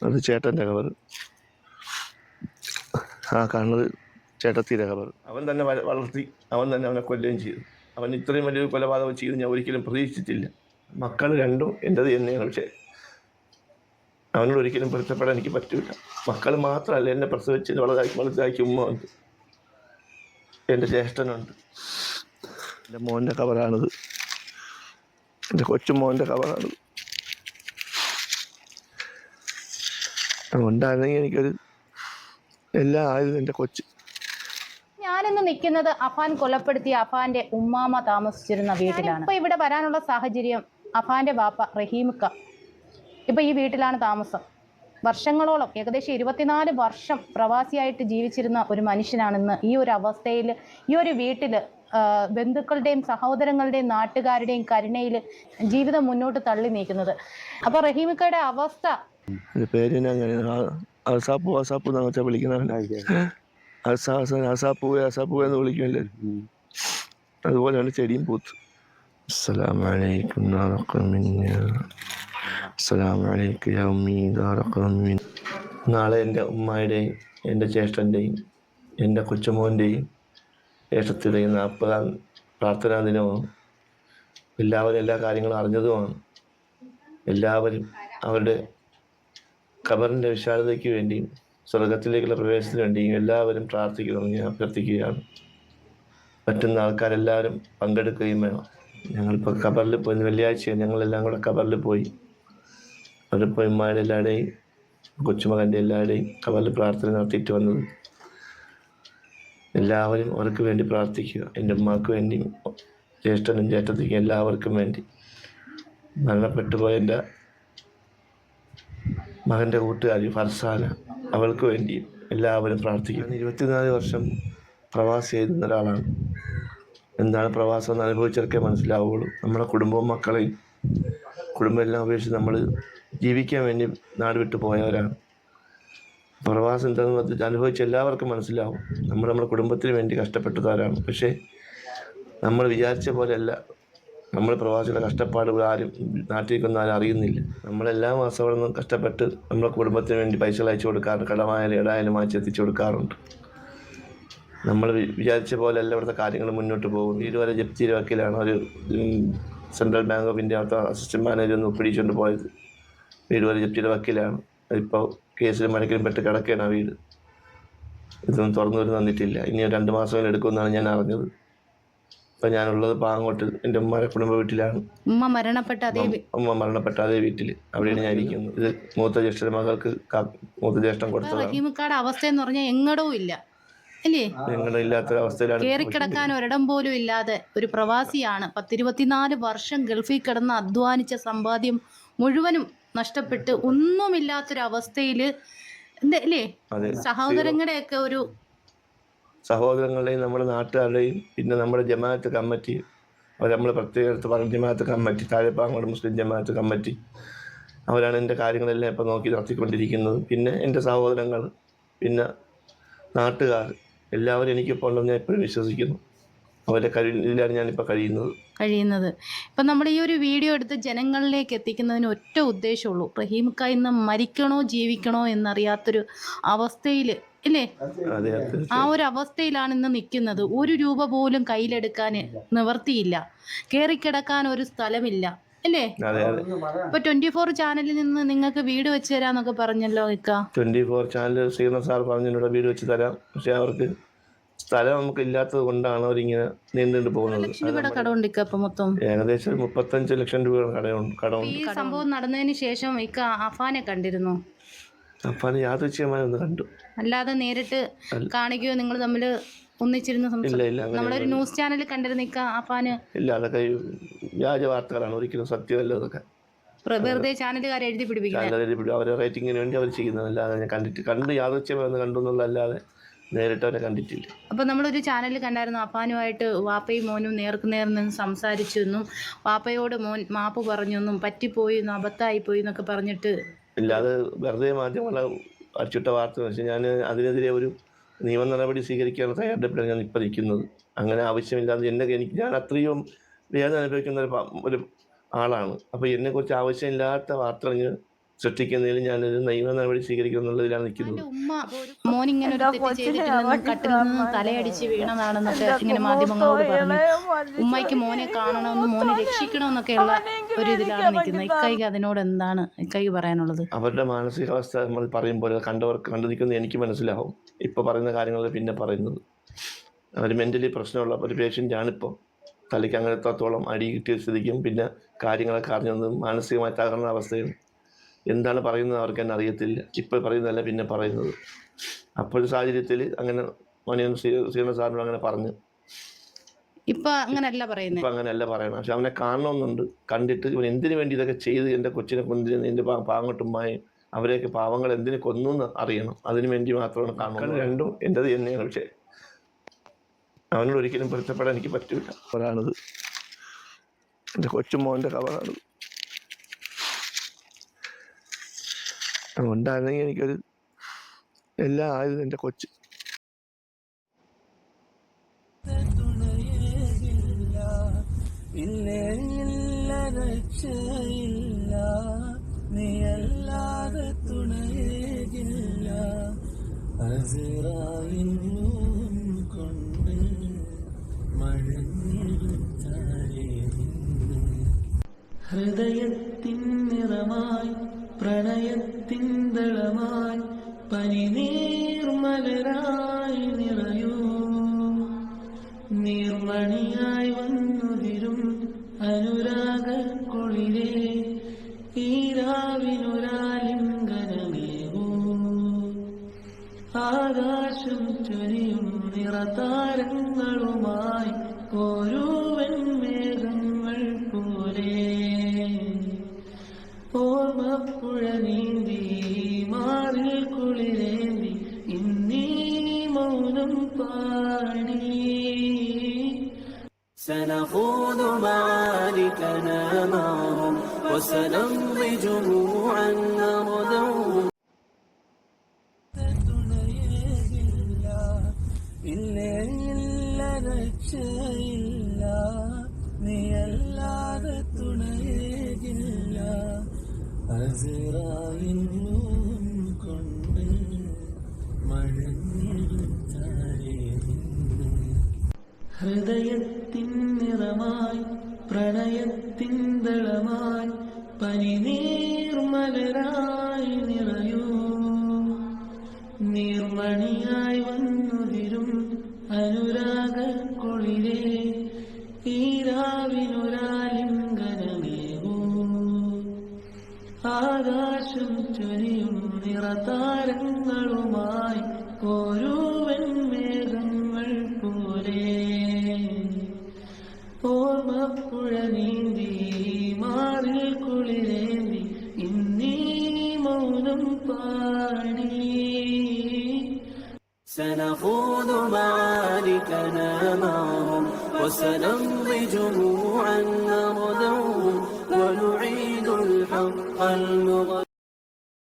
അത് ചേട്ടൻ്റെ കവർ. ആ കാണുന്നത് ചേട്ടത്തിയുടെ കവർ. അവൻ തന്നെ വളർത്തി, അവൻ തന്നെ അവനെ കൊല്ലുകയും ചെയ്തു. അവൻ ഇത്രയും വലിയൊരു കൊലപാതകം ചെയ്ത് ഞാൻ ഒരിക്കലും പ്രതീക്ഷിച്ചിട്ടില്ല. മക്കൾ രണ്ടും എൻ്റെത് തന്നെയാണ്. പക്ഷേ അവനോട് ഒരിക്കലും പൊരുത്തപ്പെടാൻ എനിക്ക് പറ്റില്ല. മക്കൾ മാത്രമല്ല, എന്നെ പ്രസവിച്ച് വലുതാക്കി ഉമ്മ ഉണ്ട്, എൻ്റെ ജ്യേഷ്ഠനുണ്ട്. എൻ്റെ മോൻ്റെ കവറാണിത്, എൻ്റെ കൊച്ചുമോൻ്റെ കവറാണിത്. അതുകൊണ്ടാണെങ്കിൽ എനിക്കൊരു എല്ലാം ആയത് എൻ്റെ കൊച്ച്. ഞാനിന്ന് നിൽക്കുന്നത് അഫാൻ കൊലപ്പെടുത്തിയ അഫാന്റെ ഉമ്മാമ താമസിച്ചിരുന്ന വീട്ടിലാണ്. ഇപ്പൊ ഇവിടെ വരാനുള്ള സാഹചര്യം, അഫാന്റെ ബാപ്പ റഹീമിക്ക ഇപ്പൊ ഈ വീട്ടിലാണ് താമസം. വർഷങ്ങളോളം, ഏകദേശം 24 വർഷം പ്രവാസിയായിട്ട് ജീവിച്ചിരുന്ന ഒരു മനുഷ്യനാണിന്ന് ഈ ഒരു അവസ്ഥയിൽ, ഈ ഒരു വീട്ടിൽ ബന്ധുക്കളുടെയും സഹോദരങ്ങളുടെയും നാട്ടുകാരുടെയും കരുണയിൽ ജീവിതം മുന്നോട്ട് തള്ളി നീക്കുന്നത്. അപ്പൊ റഹീമിക്കയുടെ അവസ്ഥ, പേരിനെ അസാപ്പു എന്ന് വെച്ചാൽ വിളിക്കുന്നവൻ, അസാപ്പു എന്ന് വിളിക്കുമല്ലേ, അതുപോലെയാണ് ചെടിയും പൂത്ത്. അസ്സലാമു അലൈക്കും നാളെ എൻ്റെ ഉമ്മയുടെയും എൻ്റെ ജ്യേഷ്ഠൻ്റെയും എൻ്റെ കൊച്ചുമോൻ്റെയും ജ്യേഷ്ഠത്തിൻ്റെയും 40-ാം പ്രാർത്ഥനാ ദിനമാണ്. എല്ലാവരും എല്ലാ കാര്യങ്ങളും അറിഞ്ഞതുമാണ്. എല്ലാവരും അവരുടെ ഖബറിൻ്റെ വിശാലതയ്ക്ക് വേണ്ടിയും സ്വർഗത്തിലേക്കുള്ള പ്രവേശനത്തിന് വേണ്ടിയും എല്ലാവരും പ്രാർത്ഥിക്കണമെന്ന് ഞാൻ അഭ്യർത്ഥിക്കുകയാണ്. പറ്റുന്ന ആൾക്കാരെല്ലാവരും പങ്കെടുക്കുകയും വേണം. ഞങ്ങളിപ്പോൾ ഖബറിൽ പോയി, വെള്ളിയാഴ്ച ഞങ്ങളെല്ലാം കൂടെ ഖബറിൽ പോയി. അവിടെ പോയി ഉമ്മയുടെ എല്ലാവരുടെയും കൊച്ചുമകൻ്റെ എല്ലാവരുടെയും ഖബറിൽ പ്രാർത്ഥന നടത്തിയിട്ട് വന്നത്. എല്ലാവരും അവർക്ക് വേണ്ടി പ്രാർത്ഥിക്കുക. എൻ്റെ ഉമ്മാക്ക് വേണ്ടിയും ജ്യേഷ്ഠനും ജ്യേഷ്ഠത്തിക്കും എല്ലാവർക്കും വേണ്ടി. മരണപ്പെട്ടു പോയ എൻ്റെ മകൻ്റെ കൂട്ടുകാരി ഫർസാന, അവൾക്ക് വേണ്ടിയും എല്ലാവരും പ്രാർത്ഥിക്കുക. 24 വർഷം പ്രവാസി എഴുതുന്ന ഒരാളാണ്. എന്താണ് പ്രവാസം എന്ന് അനുഭവിച്ചവർക്കേ മനസ്സിലാവുള്ളൂ. നമ്മുടെ കുടുംബവും മക്കളെയും കുടുംബം എല്ലാം ഉപേക്ഷിച്ച് നമ്മൾ ജീവിക്കാൻ വേണ്ടി നാട് വിട്ടു പോയവരാണ്. പ്രവാസം എന്താണെന്ന് അനുഭവിച്ച എല്ലാവർക്കും മനസ്സിലാവും. നമ്മുടെ കുടുംബത്തിന് വേണ്ടി കഷ്ടപ്പെട്ടവരാണ്. പക്ഷേ നമ്മൾ വിചാരിച്ച പോലെയല്ല നമ്മൾ പ്രവാസികളുടെ കഷ്ടപ്പാട് ആരും നാട്ടിലേക്കൊന്നും ആരും അറിയുന്നില്ല. നമ്മളെല്ലാ മാസം അവിടെ നിന്ന് കഷ്ടപ്പെട്ട് നമ്മുടെ കുടുംബത്തിന് വേണ്ടി പൈസകൾ അയച്ചു കൊടുക്കാറുണ്ട്. കടമായാലും ഇടായാലും വാങ്ങിച്ച് എത്തിച്ചു കൊടുക്കാറുണ്ട്. നമ്മൾ വിചാരിച്ച പോലെയല്ല ഇവിടുത്തെ കാര്യങ്ങൾ മുന്നോട്ട് പോകുന്നു. ഇതുവരെ ജപ്തിയുടെ വക്കീലാണ് ഒരു central bank of India assistant manager ഒന്ന് പിടിച്ചുകൊണ്ട് പോയത്. വീട് വരെ ജപ്തിയുടെ വക്കീലാണ്. അതിപ്പോൾ കേസിൽ മഴക്കിലും പെട്ട് കിടക്കുകയാണ് ആ വീട്. ഇതൊന്നും തുറന്നു വരും തന്നിട്ടില്ല. ഇനി 2 മാസം എടുക്കുമെന്നാണ് ഞാൻ അറിഞ്ഞത്. ഇപ്പം ഞാനുള്ളത് പാങ്ങോട്ട് എൻ്റെ ഉമ്മയുടെ കുടുംബ വീട്ടിലാണ്. ഉമ്മ മരണപ്പെട്ട അതേ വീട്ടിൽ, അവിടെയാണ് ഞാൻ ഇരിക്കുന്നത്. ഇത് മൂത്ത ജ്യേഷ്ഠ മകൾക്ക് മൂത്ത ജ്യേഷ്ഠൻ കൊടുത്തതാണ്. റഹീമിക്കയുടെ അവസ്ഥ എന്ന് പറഞ്ഞാൽ എങ്ങടവും ഇല്ല അല്ലേ, ഇല്ലാത്ത അവസ്ഥയിലാണ്. കയറിക്കിടക്കാൻ ഒരിടം പോലും ഇല്ലാതെ ഒരു പ്രവാസിയാണ്. 10-24 വർഷം ഗൾഫിൽ കിടന്ന് അധ്വാനിച്ച സമ്പാദ്യം മുഴുവനും നഷ്ടപ്പെട്ട് ഒന്നുമില്ലാത്തൊരവസ്ഥയിൽ അല്ലേ, സഹോദരങ്ങളുടെയൊക്കെ ഒരു സഹോദരങ്ങളുടെയും നമ്മുടെ നാട്ടുകാരുടെയും പിന്നെ നമ്മുടെ ജമാഅത്ത് കമ്മിറ്റി, അവർ നമ്മൾ പ്രത്യേകത്ത് പറഞ്ഞ ജമാഅത്ത് കമ്മിറ്റി, താഴെപ്പാങ്ങോട് മുസ്ലിം ജമാഅത്ത് കമ്മിറ്റി, അവരാണ് എൻ്റെ കാര്യങ്ങളെല്ലാം ഇപ്പം നോക്കി നടത്തിക്കൊണ്ടിരിക്കുന്നത്. പിന്നെ എൻ്റെ സഹോദരങ്ങൾ, പിന്നെ നാട്ടുകാർ എല്ലാവരും എനിക്കിപ്പോൾ ഉണ്ടെന്ന് ഞാൻ എപ്പോഴും വിശ്വസിക്കുന്നു. അവരുടെ കഴിവിലാണ് ഞാനിപ്പോൾ കഴിയുന്നത്. ഇപ്പം നമ്മൾ ഈ ഒരു വീഡിയോ എടുത്ത് ജനങ്ങളിലേക്ക് എത്തിക്കുന്നതിന് ഒറ്റ ഉദ്ദേശമുള്ളൂ, റഹീമിക്ക ഇന്ന് മരിക്കണോ ജീവിക്കണോ എന്നറിയാത്തൊരു അവസ്ഥയിൽ ഇല്ലേ, ആ ഒരു അവസ്ഥയിലാണ് ഇന്ന് നിൽക്കുന്നത്. 1 രൂപ പോലും കയ്യിലെടുക്കാൻ നിവർത്തിയില്ല, കയറിക്കിടക്കാൻ ഒരു സ്ഥലമില്ല അല്ലേ. ഇപ്പൊ 24 ചാനലിൽ നിന്ന് നിങ്ങൾക്ക് വീട് വെച്ച് തരാന്നൊക്കെ പറഞ്ഞല്ലോ ഇക്ക. 24 ചാനൽ ശ്രീധർ സാർ പറഞ്ഞു വീട് വെച്ച് തരാം. പക്ഷെ അവർക്ക് സ്ഥലം നമുക്ക് ഇല്ലാത്തത് കൊണ്ടാണ് അവരിങ്ങനെ നീണ്ടു പോകുന്നത്. കടമുണ്ട് ഇക്ക. ഇപ്പൊ മൊത്തം ഏകദേശം 35 ലക്ഷം രൂപയുടെ കടമുണ്ട്. ഈ സംഭവം നടന്നതിന് ശേഷം ഇക്ക അഫാനെ കണ്ടിരുന്നു? അഫാനെ യാദൃച്ഛികമായി ഒന്ന് കണ്ടു, അല്ലാതെ നേരിട്ട് കാണിക്കുകയോ നിങ്ങൾ തമ്മിൽ ഒന്നിച്ചിരുന്ന് നമ്മളൊരു ന്യൂസ് ചാനൽ കണ്ടിരുന്ന ഇക്ക അഫാന്? ഇല്ല, അതൊക്കെ വ്യാജ വാർത്തകളാണ്, ഒരിക്കലും സത്യമല്ല. അതൊക്കെ വെറുതെ ചാനലുകാരെ എഴുതി പിടിപ്പിക്കുന്നത്, അവരെ റേറ്റിങ്ങിന് വേണ്ടി അവർ ചെയ്യുന്നതല്ലാതെ ഞാൻ കണ്ട് യാദൃച്ഛികമായി ഒന്ന് കണ്ടു എന്നുള്ളതല്ലാതെ നേരിട്ട് അവരെ കണ്ടിട്ടില്ല. അപ്പോൾ നമ്മളൊരു ചാനലിൽ കണ്ടായിരുന്നു അഫാനുമായിട്ട് വാപ്പയും മോനും നേർക്കുനേർ നിന്ന് സംസാരിച്ചു എന്നും വാപ്പയോട് മോൻ മാപ്പ് പറഞ്ഞു എന്നും പറ്റിപ്പോയി എന്നും അബദ്ധമായിപ്പോയി എന്നൊക്കെ പറഞ്ഞിട്ട്. ഇല്ല, അത് വെറുതെ മാധ്യമങ്ങളെ അടിച്ചിട്ട വാർത്ത വെച്ചാൽ ഞാൻ അതിനെതിരെ ഒരു നിയമ നടപടി സ്വീകരിക്കാൻ തയ്യാറെടുപ്പിലാണ് ഞാൻ ഇപ്പോൾ നിൽക്കുന്നത്. അങ്ങനെ ആവശ്യമില്ലാതെ ഞാൻ അത്രയും വേദന അനുഭവിക്കുന്ന ഒരു ആളാണ്. അപ്പോൾ എന്നെക്കുറിച്ച് ആവശ്യമില്ലാത്ത വാർത്തകൾ സൃഷ്ടിക്കുന്നതിൽ ഞാനൊരു നിയമ നടപടി സ്വീകരിക്കുന്നുള്ളതിലാണ് നിൽക്കുന്നത്. ഉമ്മ മോനിങ്ങനെ ഒരു തെറ്റ് ചെയ്തിട്ടില്ലെന്നും കട്ടിൽ നിന്ന് തലയടിച്ച് വീണതാണെന്നൊക്കെ ഇങ്ങനെ മാധ്യമങ്ങളോട് പറഞ്ഞു. ഉമ്മയ്ക്ക് മോനെ കാണണമെന്നും മോനെ രക്ഷിക്കണമെന്നൊക്കെയുള്ള ഒരു ഇതിലാണ് നിൽക്കുന്നത്. ഇക്കൈക്ക് അതിനോട് എന്താണ് ഇക്കൈക്ക് പറയാനുള്ളത്? അവരുടെ മാനസികാവസ്ഥ നമ്മൾ പറയുമ്പോൾ കണ്ടവർക്ക് കണ്ടു നിൽക്കുന്നത് എനിക്ക് മനസ്സിലാവും. ഇപ്പോൾ പറയുന്ന കാര്യങ്ങൾ പിന്നെ പറയുന്നത് അവർ മെൻ്റലി പ്രശ്നമുള്ള ഒരു പേഷ്യൻ്റാണിപ്പോൾ. തലയ്ക്ക് അങ്ങനത്തോളം അടി കിട്ടിയ സ്ഥിതിക്കും പിന്നെ കാര്യങ്ങളൊക്കെ അറിഞ്ഞതും മാനസികമായി തകർന്ന അവസ്ഥയും എന്താണ് പറയുന്നത് അവർക്ക് തന്നെ അറിയത്തില്ല. ഇപ്പോൾ പറയുന്നതല്ല പിന്നെ പറയുന്നത്. അപ്പോഴത്തെ സാഹചര്യത്തിൽ അങ്ങനെ മണിയൻ ശ്രീധരൻ സാറിനോട് അങ്ങനെ പറഞ്ഞു. ഇപ്പം അങ്ങനെയല്ല പറയുന്നത്. ഇപ്പം അങ്ങനെയല്ല പറയണം. പക്ഷെ അവനെ കാണണമെന്നുണ്ട്. കണ്ടിട്ട് ഇവൻ എന്തിനു വേണ്ടി ഇതൊക്കെ ചെയ്ത് എൻ്റെ കൊച്ചിനെ കൊന്നിരുന്നു, എൻ്റെ പാങ്ങോട്ടുമ്മായും അവരെയൊക്കെ പാവങ്ങൾ എന്തിനു കൊന്നു എന്ന് അറിയണം. അതിനു വേണ്ടി മാത്രമാണ് കാണുന്നത്. രണ്ടും എൻ്റെത് തന്നെയാണ്. പക്ഷേ അവനോട് ഒരിക്കലും പൊരുത്തപ്പെടാൻ എനിക്ക് പറ്റില്ല. അവരാണിത്, എൻ്റെ കൊച്ചുമോൻ്റെ കവറാണിത്. അതുകൊണ്ടാണെങ്കിൽ എനിക്കൊരു എല്ലാം ആയിരുന്നു എൻ്റെ കൊച്ച്. നീയല്ലാതെ തുണയേകില്ല കൊണ്ട് ഹൃദയത്തിൻ നിറമായി പ്രണയത്തിൻ ദളമായി പനിനീർമലരായി നിറയൂ നീർമണിയായി വന്നുതിരും അനുരാഗക്കുളിരേ ഈരാവിനൊരാലിംഗനമേവൂ ആകാശം ചൊരിയും നിറതാരങ്ങളുമായി ഓരോവൻ മേഘങ്ങൾ പോലെ ഓർമ്മപ്പുഴ നീന്തി മാറിൽ കുളിരേന്തി ഇന്നീ മൗനം പാടി سنخوض معاركنا معهم وسنمضي جموعا نردوهم നീയല്ലാതെ തുണയേകില്ല അസ്റായിലും കൊണ്ട് ഹൃദയത്തിൻ നിറമായി പ്രണയത്തിൻ ദളമായി പനിനീർമലരായി നിറയൂ നീർമണിയായി വന്നുതിരും അനുരാഗക്കുളിരേ ഈരാവിനൊരാലിംഗനമേവൂ ആകാശം ചൊരിയും നിറതാരങ്ങളുമായി ഓരോവൻ മേഘങ്ങൾ പോലെ ഓർമ്മപ്പുഴ നീന്തി മാറിൽ കുളിരേന്തി ഇന്നീ മൗനം പാടി سنخوض معاركنا معهم وسنمضي جموعا نردوهم ونعيد الحق المغلوب